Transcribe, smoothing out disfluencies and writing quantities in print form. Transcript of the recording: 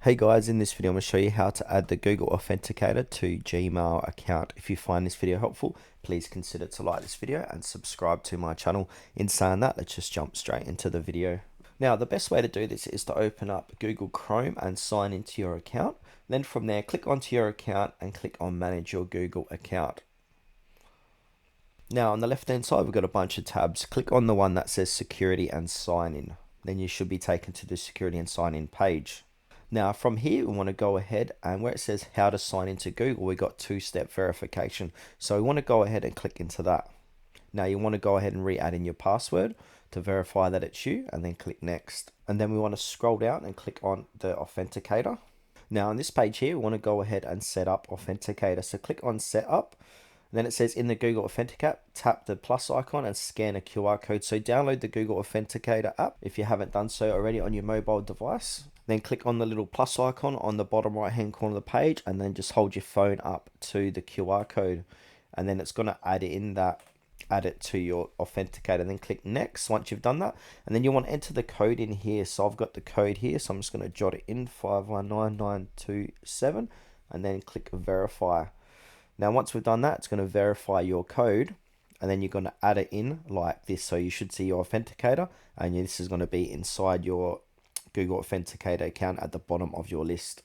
Hey guys, in this video I'm going to show you how to add the Google Authenticator to Gmail account. If you find this video helpful, please consider to like this video and subscribe to my channel. In saying that, let's just jump straight into the video. Now, the best way to do this is to open up Google Chrome and sign into your account. Then from there, click onto your account and click on Manage Your Google Account. Now, on the left-hand side, we've got a bunch of tabs. Click on the one that says Security and Sign In. Then you should be taken to the Security and Sign In page. Now from here, we want to go ahead and where it says how to sign into Google, we got two-step verification. So we want to go ahead and click into that. Now you want to go ahead and re-add in your password to verify that it's you and then click next. And then we want to scroll down and click on the Authenticator. Now on this page here, we want to go ahead and set up Authenticator. So click on Setup. Then it says in the Google Authenticator, tap the plus icon and scan a QR code. So download the Google Authenticator app if you haven't done so already on your mobile device. Then click on the little plus icon on the bottom right hand corner of the page and then just hold your phone up to the QR code. And then it's going to add it to your Authenticator. Then click next once you've done that. And then you want to enter the code in here. So I've got the code here. So I'm just going to jot it in 519927 and then click verify. Now once we've done that, it's going to verify your code and then you're going to add it in like this. So you should see your Authenticator and this is going to be inside your Google Authenticator account at the bottom of your list.